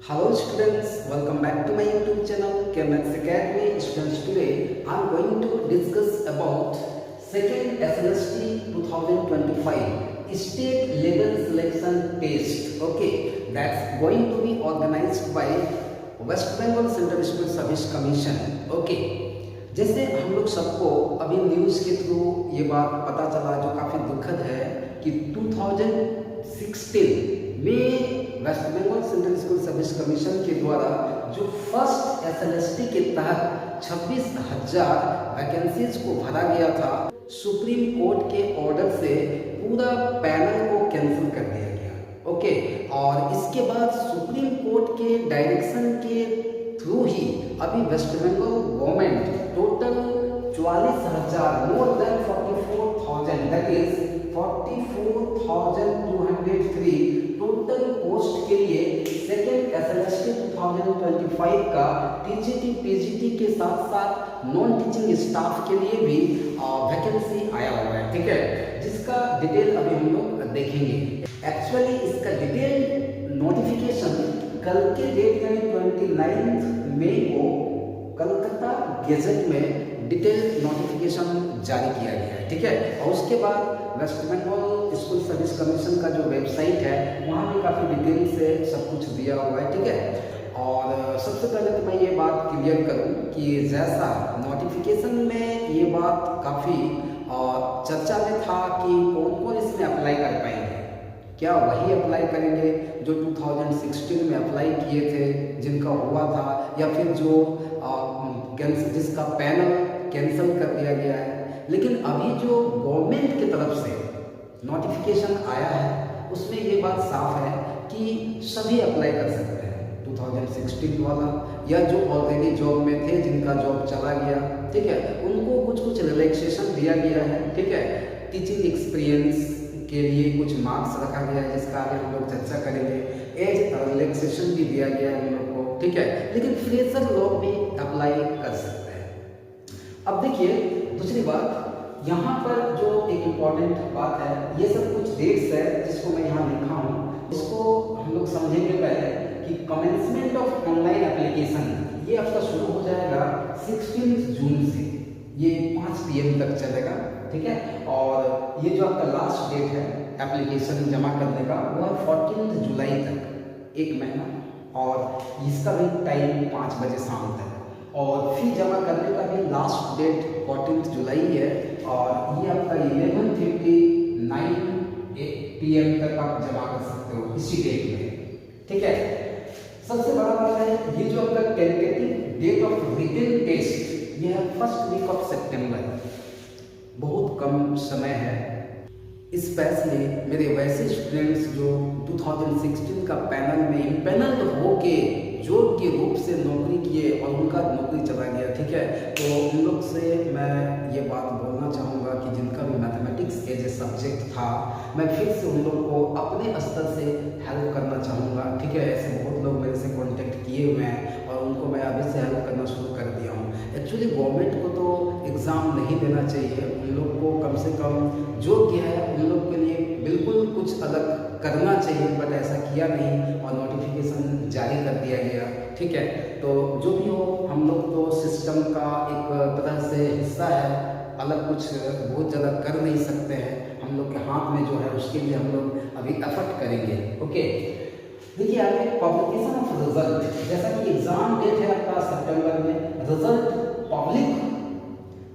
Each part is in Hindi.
Hello students, welcome back to my YouTube channel KMX Academy. Students, today I am going to discuss about second SLST 2025 state level selection test. Okay, that's going to be organized by West Bengal Central School Service Commission. Okay, जैसे हम लोग सबको अभी न्यूज़ के थ्रू ये बात पता चला जो काफ़ी दुखद है कि 2016 में West Bengal central school service commission के द्वारा जो फर्स्ट एसएलएसटी के तहत 26,000 वैकेंसीज को भरा गया था, सुप्रीम कोर्ट के ऑर्डर से पूरा पैनल को कैंसिल कर दिया गया। ओके, और इसके बाद सुप्रीम कोर्ट के डायरेक्शन के थ्रू ही अभी West Bengal government total 44,000 more than 44,000 that is 44,203 total post के लिए सेकेंड एसएलएसटी 2025 का टीजीटी पीजीटी के साथ साथ नॉन टीचिंग स्टाफ के लिए भी वैकेंसी आया हुआ है। ठीक है, जिसका डिटेल अभी हम लोग देखेंगे। एक्चुअली इसका डिटेल नोटिफिकेशन कल के डेट यानी 29 मई को कलकत्ता गेजेट में डिटेल नोटिफिकेशन जारी किया गया है। ठीक है, और उसके बाद West Bengal school service commission का जो वेबसाइट है वहाँ भी काफ़ी डिटेल से सब कुछ दिया हुआ है। ठीक है, और सबसे पहले तो मैं ये बात क्लियर करूँ कि जैसा नोटिफिकेशन में ये बात काफ़ी चर्चा में था कि कौन कौन इसमें अप्लाई कर पाएंगे, क्या वही अप्लाई करेंगे जो 2016 में अप्लाई किए थे जिनका हुआ था, या फिर जो जिसका पैनल कैंसिल कर दिया गया है। लेकिन अभी जो गवर्नमेंट की तरफ से नोटिफिकेशन आया है उसमें ये बात साफ है कि सभी अप्लाई कर सकते हैं, 2016 वाला या जो ऑलरेडी जॉब में थे जिनका जॉब चला गया। ठीक है, उनको कुछ रिलैक्सेशन दिया गया है। ठीक है, टीचिंग एक्सपीरियंस के लिए कुछ मार्क्स रखा गया है जिसका आगे हम लोग चर्चा करेंगे। एज रिलैक्सेशन भी दिया गया है हम लोग को। ठीक है, लेकिन फ्रेशर लोग भी अप्लाई कर सकते हैं। अब देखिए दूसरी बात, यहाँ पर जो एक इम्पॉर्टेंट बात है, ये सब कुछ डेट्स है जिसको मैं यहाँ लिखा हूँ, इसको हम लोग समझेंगे पहले कि कमेंसमेंट ऑफ ऑनलाइन एप्लीकेशन ये आपका शुरू हो जाएगा 16 जून से, ये 5 PM तक चलेगा। ठीक है, और ये जो आपका लास्ट डेट है एप्लीकेशन जमा करने का वो है 14 जुलाई तक, 1 महीना, और इसका भी टाइम 5 बजे शाम तक, और फी जमा करने का भी लास्ट डेट 14 जुलाई है, और ये आपका 11:59 PM तक आप जमा कर सकते हो इसी डेट में। ठीक है, सबसे बड़ा बात है ये जो आपका tentative date of written test ये है फर्स्ट वीक ऑफ सितंबर, बहुत कम समय है। स्पेशली मेरे वैसे स्टूडेंट्स जो 2016 का पैनल में इम्पेनल्ड होके जॉब के रूप से नौकरी किए और उनका नौकरी चला गया। ठीक है, तो उन लोग से मैं ये बात बोलना चाहूँगा कि जिनका भी मैथमेटिक्स एज ए सब्जेक्ट था, मैं फिर से उन लोग को अपने स्तर से हेल्प करना चाहूँगा। ठीक है, ऐसे बहुत लोग मेरे से कॉन्टेक्ट किए हुए हैं और उनको मैं अभी से हेल्प करना शुरू कर दिया हूँ। एक्चुअली गवर्नमेंट को तो एग्ज़ाम नहीं देना चाहिए, उन लोग को कम से कम जो किया है उन लोग के लिए बिल्कुल कुछ अलग करना चाहिए, बट ऐसा किया नहीं और नोटिफिकेशन जारी कर दिया गया। ठीक है, तो जो भी हो हम लोग तो सिस्टम का एक तरह से हिस्सा है, अलग कुछ बहुत ज़्यादा कर नहीं सकते हैं, हम लोग के हाथ में जो है उसके लिए हम लोग अभी एफर्ट करेंगे। ओके, देखिए आगे पब्लिकेशन ऑफ रिजल्ट, जैसा कि एग्जाम डेट है आपका सितंबर में, result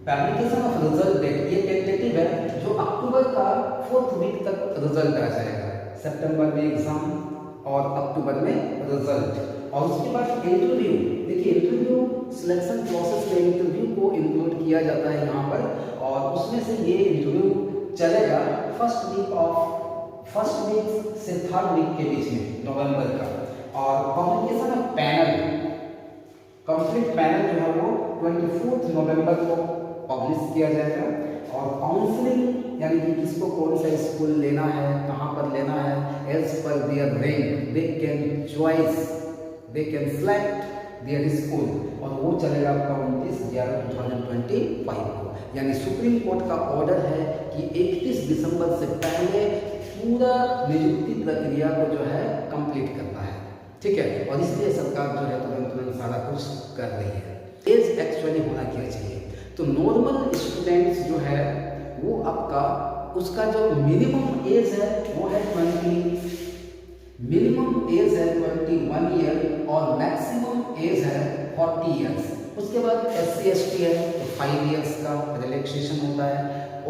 publication of result date ये टेंटेटिव है, जो अक्टूबर का 4th वीक तक रिजल्ट आ जाएगा। सितंबर में एग्जाम और अक्टूबर में रिजल्ट, और उसके बाद इंटरव्यू। देखिए इंटरव्यू सिलेक्शन प्रोसेस में इंटरव्यू को इंक्लूड किया जाता है यहाँ पर, और उसमें से ये इंटरव्यू चलेगा फर्स्ट वीक से 3rd वीक के बीच में नवंबर का। और publication of panel, complete panel जो है वो 24 नवंबर को पब्लिश किया जाएगा, और काउंसलिंग यानी कि किसको कौन सा स्कूल लेना है, कहाँ पर लेना है, as per their rank they can choice, they can select their school, और वो चलेगा आपका 29/11/2025 को। यानी सुप्रीम कोर्ट का ऑर्डर है कि 31 दिसंबर से पहले पूरा नियुक्ति प्रक्रिया को जो है कंप्लीट करना है। ठीक है, और इसलिए सरकार जो है तुरंत सारा कुछ कर रही है। एज एक्चुअली होना क्या चाहिए, तो नॉर्मल स्टूडेंट्स जो है वो आपका उसका जो मिनिमम एज है वो है 21 ईयर और मैक्सिमम एज है 40 ईयर्स। उसके बाद SC ST है तो 5 ईयर्स का रिलैक्सेशन होता है।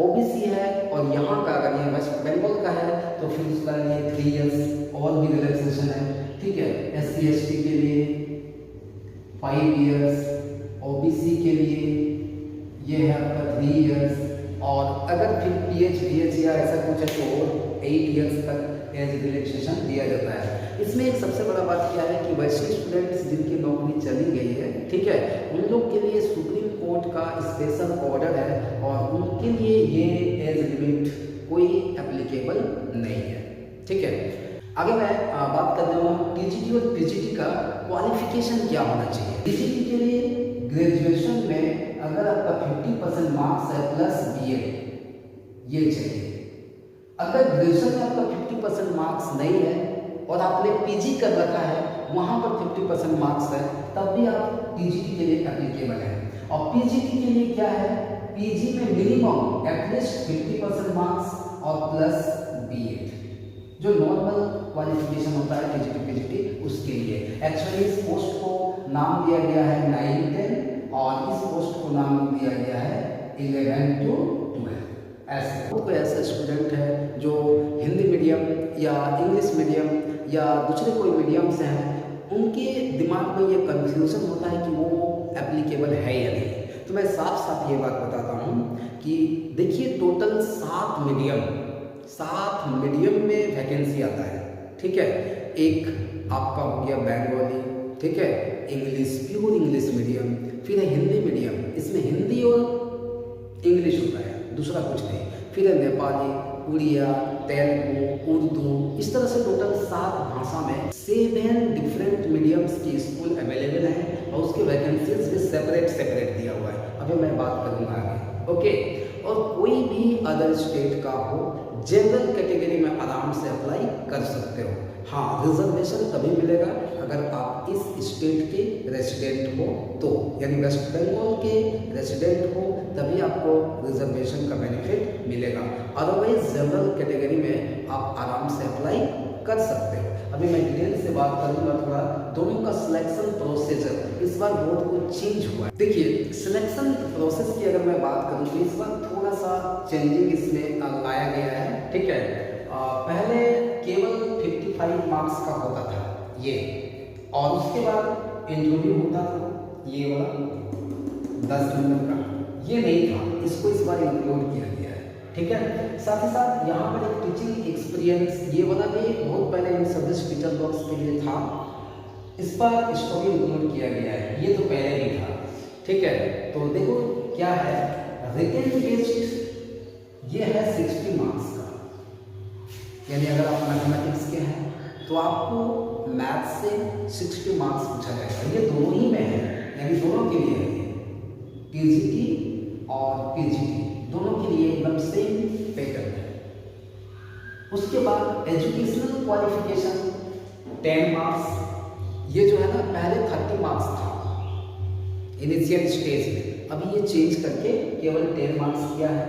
OBC है और यहाँ का अगर ये वेस्ट बंगाल का है तो फिर उसका लिए 3 ईयर्स और भी रिलैक्सेशन है। ठीक है, SC ST के लिए 5 ईयर्स, OBC के लिए ये है आपका 3 ईयर्स, और अगर फिर PH या ऐसा कुछ है तो 8 ईयर्स तक एज रिलैक्सेशन दिया जाता है। इसमें एक सबसे बड़ा बात क्या है कि वैसे स्टूडेंट्स जिनकी नौकरी चली गई है, ठीक है, उन लोग के लिए सुप्रीम कोर्ट का स्पेशल ऑर्डर है और उनके लिए ये एज लिमिट कोई एप्लीकेबल नहीं है। ठीक है, आगे मैं बात करने वाला हूँ TGT और PGT का क्वालिफिकेशन क्या होना चाहिए। TGT के लिए ग्रेजुएशन में अगर आपका 50% मार्क्स है प्लस BA ये चाहिए। अगर ग्रेजुएशन में आपका 50% मार्क्स नहीं है और आपने PG कर रखा है वहाँ पर 50% मार्क्स है तब भी आप TGT के लिए एप्लीकेबल है। और PGT के लिए क्या है, PG में मिनिमम एटलीस्ट 50% मार्क्स और प्लस BA जो नॉर्मल क्वालिफिकेशन होता है TGT PGT उसके लिए। एक्चुअली इस पोस्ट को नाम दिया गया है 9, 10 और इस पोस्ट को नाम दिया गया है 11 to 12। ऐसे कोई ऐसा स्टूडेंट है जो हिंदी मीडियम या इंग्लिश मीडियम या दूसरे कोई मीडियम से हैं, उनके दिमाग में ये कंफ्यूजन होता है कि वो एप्लीकेबल है या नहीं। तो मैं साफ साफ ये बात बताता हूँ कि देखिए टोटल 7 मीडियम में वैकेंसी आता है। ठीक है, एक आपका हो गया बंगाली, ठीक है, इंग्लिश प्योर इंग्लिश मीडियम, फिर है हिंदी मीडियम, इसमें हिंदी और इंग्लिश होता है, दूसरा कुछ नहीं, फिर है नेपाली, उड़िया, तेलुगु, उर्दू, इस तरह से टोटल 7 भाषा में 7 डिफरेंट मीडियम्स की स्कूल अवेलेबल है और उसके वैकेंसीज भी सेपरेट दिया हुआ है। अभी मैं बात करूँगा आगे। ओके, और कोई भी अदर स्टेट का हो जनरल कैटेगरी में आराम से अप्लाई कर सकते हो। हाँ, रिजर्वेशन तभी मिलेगा अगर आप इस स्टेट के रेसिडेंट हो तो, यानी वेस्ट बंगाल के रेसिडेंट हो तभी आपको रिजर्वेशन का बेनिफिट मिलेगा। अदरवाइज जनरल कैटेगरी में आप आराम से अप्लाई कर सकते हो। अभी मैं डिटेल से बात करूंगा थोड़ा दोनों का सिलेक्शन प्रोसीजर इस बार बहुत कुछ चेंज हुआ है। देखिए सिलेक्शन प्रोसेस की अगर मैं बात करूं तो इस बार थोड़ा सा चेंजिंग इसमें लाया गया है। ठीक है, पहले केवल 55 मार्क्स का होता था ये, और उसके बाद इंटरव्यू होता था ये वाला 10 नंबर का, ये नहीं था, इसको इस बार इंक्लूड किया गया है। ठीक है, साथ ही साथ यहाँ पर एक टीचिंग एक्सपीरियंस ये वाला भी बहुत पहले इन सर्विस टीचर बॉक्स के लिए था, इस बार इसको भी इंक्लूड किया गया है, ये तो पहले ही था। ठीक है, तो देखो क्या है, रिटन टेस्ट ये है 60 मार्क्स का, यानी अगर आप मैथमेटिक्स के हैं तो आपको मैथ से 60 मार्क्स पूछा जाएगा। ये दोनों ही में है, यानी दोनों के लिए है, TGT और PGT दोनों के लिए एकदम सेम पैटर्न है। उसके बाद एजुकेशनल क्वालिफिकेशन 10 मार्क्स, ये जो है ना पहले 30 मार्क्स था इनिशियल स्टेज में, अभी ये चेंज करके केवल 10 मार्क्स किया है।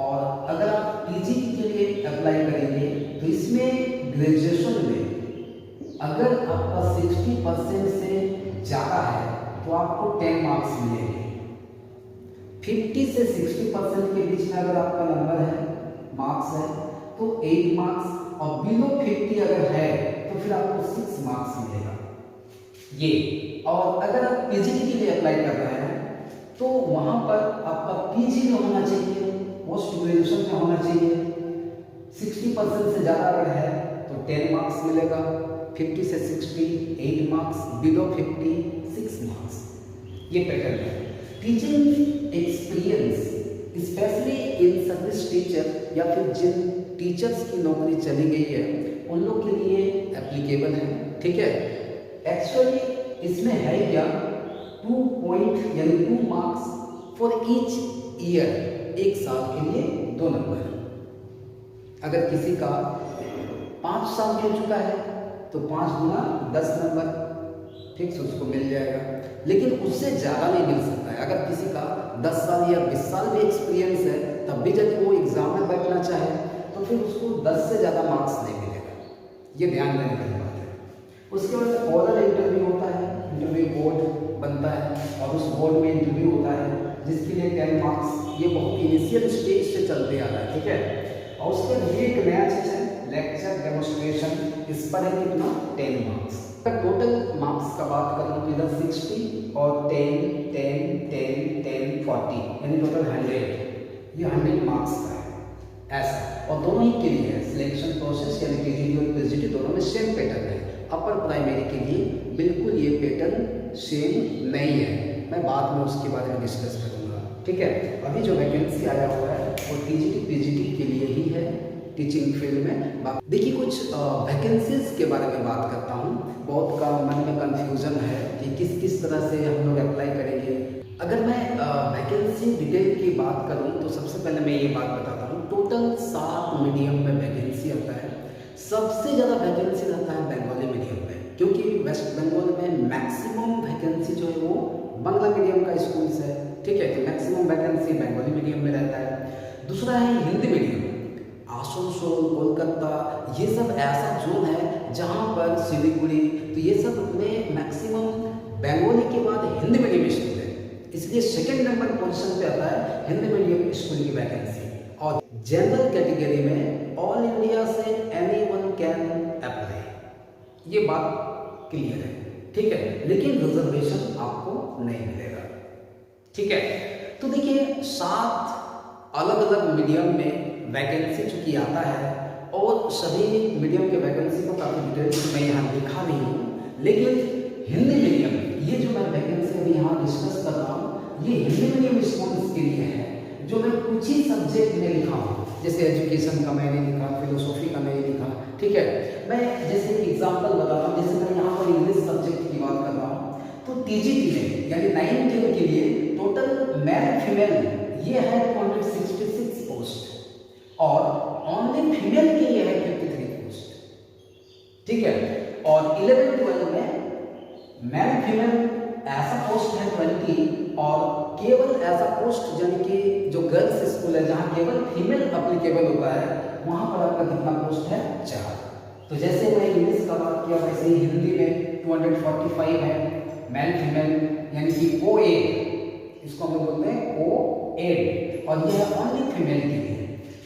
और अगर आप PGT के लिए अप्लाई करेंगे तो इसमें ग्रेजुएशन में अगर आपका 60% से ज़्यादा है तो आपको 10 मार्क्स मिलेंगे। 50 से 60% के बीच में अगर आपका नंबर है, मार्क्स है, तो 8 मार्क्स, और बिलो 50 अगर है तो फिर आपको 6 मार्क्स मिलेगा ये। और अगर आप PGT के लिए अप्लाई कर रहे हैं तो वहाँ पर आपका PG में होना चाहिए, पोस्ट ग्रेजुएशन में होना चाहिए। 60% से ज़्यादा अगर है तो 10 मार्क्स मिलेगा, 50 से 60 8 मार्क्स, बिलो 50 6 मार्क्स, ये पैटर्न है। Teaching experience specially in service teacher या फिर जिन टीचर्स की नौकरी चली गई है उन लोग के लिए एप्लीकेबल है। ठीक है, एक्चुअली इसमें है क्या, 2 पॉइंट यानी 2 मार्क्स फॉर ईच ईयर, एक साल के लिए 2 नंबर। अगर किसी का 5 साल हो चुका है तो 5 गुना 10 नंबर फिक्स उसको मिल जाएगा, लेकिन उससे ज़्यादा नहीं मिल सकता है। अगर किसी का 10 साल या 20 साल भी एक्सपीरियंस है, तब भी यदि वो एग्ज़ाम में बैठना चाहे तो फिर उसको 10 से ज़्यादा मार्क्स नहीं मिलेगा। ये ध्यान देने वाली बात है। उसके बाद ओरल इंटरव्यू होता है, इंटरव्यू बोर्ड बनता है और उस बोर्ड में इंटरव्यू होता है जिसके लिए 10 मार्क्स। ये बहुत इनिशियल स्टेज से चलते आ रहा है, ठीक है। और उसके बाद ये एक नया चीज़ है लेक्चर डेमोस्ट्रेशन, इस पर है कितना 10 मार्क्स। टोटल मार्क्स का बात करूँ तो इधर 60 और 10 10 10 10 40 यानी टोटल 100, ये 100 मार्क्स का है ऐसा। और दोनों ही के लिए है सिलेक्शन प्रोसेस यानी टीजीटी और पीजीटी दोनों में सेम पैटर्न है। अपर प्राइमरी के लिए बिल्कुल ये पैटर्न सेम नहीं है, मैं बाद में उसके बारे में डिस्कस करूँगा, ठीक है। अभी जो वैकेंसी आया हुआ है वो टीजीटी पीजीटी के लिए ही है टीचिंग फील्ड में। देखिए कुछ वैकेंसीज के बारे में बात करता हूँ। बहुत का मन में कंफ्यूजन है कि किस किस तरह से हम लोग अप्लाई करेंगे। अगर मैं वैकेंसी डिटेल की बात करूँ तो सबसे पहले मैं ये बात बताता हूँ, टोटल 7 मीडियम में वैकेंसी आता है। सबसे ज़्यादा वैकेंसी रहता है बंगाली मीडियम में, क्योंकि वेस्ट बंगाल में मैक्सिमम वैकेंसी जो है वो बांग्ला मीडियम का स्कूल है, ठीक है। तो मैक्सिमम वैकेंसी बंगाली मीडियम में रहता है। दूसरा है हिंदी मीडियम, आसनसोल, कोलकाता, ये सब ऐसा जोन है जहाँ पर सिलीगुड़ी, तो ये सब में मैक्सिमम बंगाली के बाद हिंदी मीडियम स्कूल है, इसलिए सेकंड नंबर पोजीशन पे आता है हिंदी मीडियम स्कूल की वैकेंसी। और जनरल कैटेगरी में ऑल इंडिया से एनीवन कैन अप्लाई, ये बात क्लियर है, ठीक है। लेकिन रिजर्वेशन आपको नहीं मिलेगा, ठीक है। तो देखिए 7 अलग अलग मीडियम में वैकेंसी चूँकि आता है और सभी मीडियम के वैकेंसी को काफ़ी डिटेल्स में यहाँ लिखा नहीं हूँ, लेकिन हिंदी मीडियम ये जो मैं वैकेंसी अभी यहाँ डिस्कस कर रहा हूँ ये हिंदी मीडियम स्कूल्स के लिए है, जो मैं कुछ ही सब्जेक्ट में लिखा हूँ। जैसे एजुकेशन का मैंने लिखा, फिलोसॉफी का मैंने लिखा, ठीक है। मैं जैसे एग्जाम्पल बताता हूँ, जैसे मैं यहाँ पर इंग्लिश सब्जेक्ट की बात कर रहा हूँ तो टीजीटी में यानी 9-10 के लिए टोटल मेल फीमेल ये है 266 पोस्ट और ओनली फीमेल के लिए है 53 पोस्ट, ठीक है। और 11-12 में मेल फीमेल ऐसा पोस्ट है 20 और केवल ऐसा पोस्ट यानी कि जो गर्ल्स स्कूल है जहाँ केवल फीमेल अप्लीकेबल होता है वहाँ पर आपका कितना पोस्ट है 4। तो जैसे मैं इंग्लिश का बात किया वैसे ही हिंदी में 245 है मेल फीमेल यानी कि O8, इसको हम लोग बोलते हैं O8 और यह है ओनली फीमेल के लिए।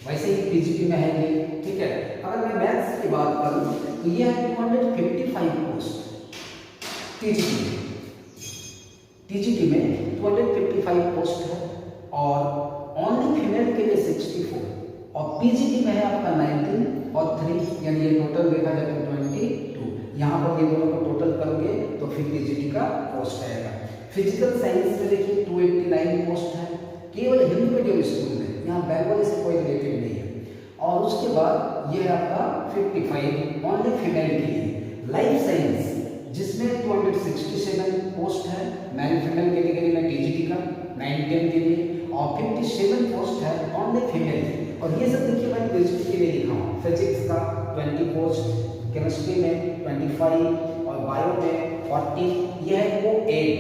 वैसे ही पीजीटी में है ये, ठीक है। अगर मैं मैथ्स की बात करूं तो यह है 255 पोस्ट टीजीटी में 255 पोस्ट है और ओनली फीमेल के लिए 64 और पीजीटी में है आपका 19 और 3 यानी ये टोटल देखा जाए तो 22। यहाँ पर ये दोनों को टोटल करोगे तो फिर पीजीटी का पोस्ट आएगा। फिजिकल साइंस में देखिए 289 पोस्ट है केवल हिंदी मीडियम स्कूल में, यहाँ बंगाली से कोई रिलेटेड नहीं है। और उसके बाद ये है आपका 55 ओनली फीमेल के लिए। लाइफ साइंस जिसमें 267 पोस्ट है मेल फीमेल कैटेगरी में टीजीटी का 9-10 के लिए और 57 पोस्ट है ओनली फीमेल। और ये सब देखिए मैं पीजीटी के लिए लिखा हूँ। फिजिक्स का 20 पोस्ट, केमिस्ट्री में 25 और बायो में 40, यह है वो 8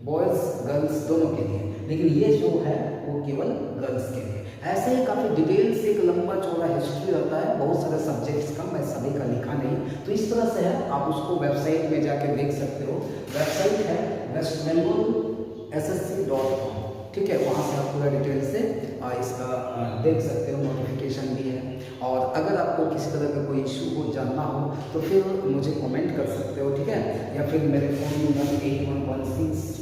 बॉयज़ गर्ल्स दोनों के लिए, लेकिन ये जो है वो केवल गर्ल्स के लिए। ऐसे ही काफ़ी डिटेल से एक लंबा चौड़ा हिस्ट्री रहता है बहुत सारे सब्जेक्ट्स का, मैं सभी का लिखा नहीं। तो इस तरह से है, आप उसको वेबसाइट में जाके देख सकते हो। वेबसाइट है westbengalssc.com, ठीक है। वहाँ से आप पूरा डिटेल से इसका देख सकते हो, नोटिफिकेशन भी है। और अगर आपको किसी तरह का कोई इशू हो जानना हो तो फिर मुझे कमेंट कर सकते हो, ठीक है। या फिर मेरे फ़ोन नंबर 8116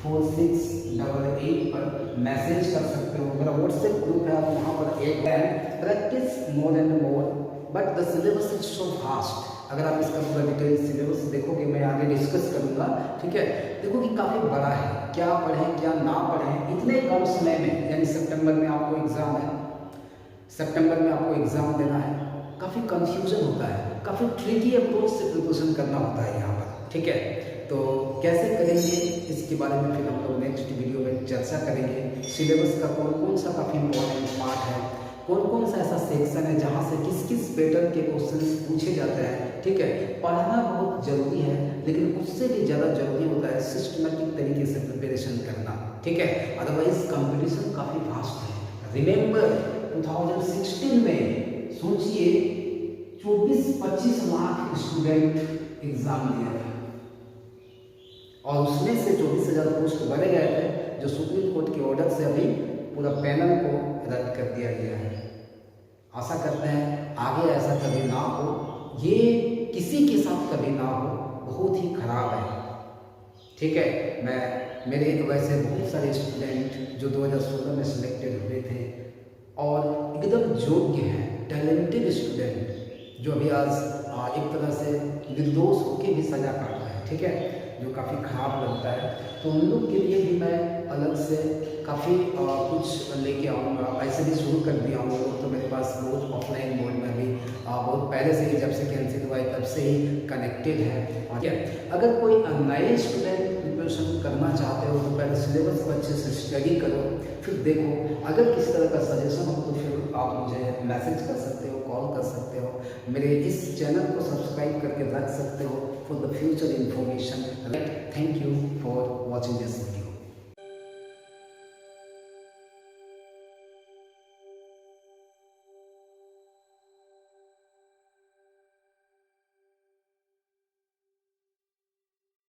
4688 पर मैसेज कर सकते हो। मेरा व्हाट्सएप ग्रुप है, आप वहाँ पर एक practice more and more but the syllabus is so fast. अगर आप इसका पूरा डिटेल सिलेबस देखोगे, मैं आगे डिस्कस करूँगा, ठीक है। देखो कि काफ़ी बड़ा है, क्या पढ़ें क्या ना पढ़ें इतने कम समय में। यानी सितंबर में आपको एग्ज़ाम है, सितंबर में आपको एग्ज़ाम देना है, काफ़ी कंफ्यूजन होता है, काफ़ी ट्रिकी अप्रोच से प्रिपरेशन करना होता है यहाँ पर, ठीक है। तो कैसे करेंगे इसके बारे में फिर हम लोग नेक्स्ट वीडियो में चर्चा करेंगे। सिलेबस का कौन कौन सा काफ़ी इंपॉर्टेंट पार्ट है, कौन कौन सा ऐसा सेक्शन है जहाँ से किस किस पैटर्न के क्वेश्चंस पूछे जाते हैं, ठीक है। पढ़ना बहुत जरूरी है, लेकिन उससे भी ज़्यादा जरूरी होता है सिस्टमेटिक तरीके से प्रिपरेशन करना, ठीक है। अदरवाइज कंपटीशन काफ़ी फास्ट है। रिमेंबर 2016 में सोचिए 24-25 लाख स्टूडेंट एग्जाम दिया था और उसमें से 24,000 पोस्ट भरे गए थे, जो सुप्रीम कोर्ट के ऑर्डर से अभी पूरा पैनल को रद्द कर दिया गया है। आशा करते हैं आगे ऐसा कभी ना हो, ये किसी के साथ कभी ना हो, बहुत ही खराब है, ठीक है। मेरे वैसे बहुत सारे स्टूडेंट जो 2016 में सिलेक्टेड हुए थे और एकदम योग्य हैं, टैलेंटेड स्टूडेंट जो अभी आज एक तरह से निर्दोष होकर भी सजा काट रहे हैं, ठीक है, जो काफ़ी खराब लगता है। तो उन लोग के लिए भी मैं अलग से काफ़ी कुछ लेके आऊँगा। ऐसे भी शुरू कर दिया हूँ, तो मेरे पास बहुत ऑफलाइन मोड में भी बहुत पहले से ही, जब से कैंसिल हुआ है तब से ही कनेक्टेड है। ठीक है, अगर कोई नए स्टूडेंट प्रिपरेशन करना चाहते हो तो पहले सिलेबस को अच्छे से स्टडी करो, फिर देखो। अगर किस तरह का सजेशन हो तो फिर आप मुझे मैसेज कर सकते हो, कॉल कर सकते हो। मेरे इस चैनल को सब्सक्राइब करके रख सकते हो for the future information. Thank you for watching this video.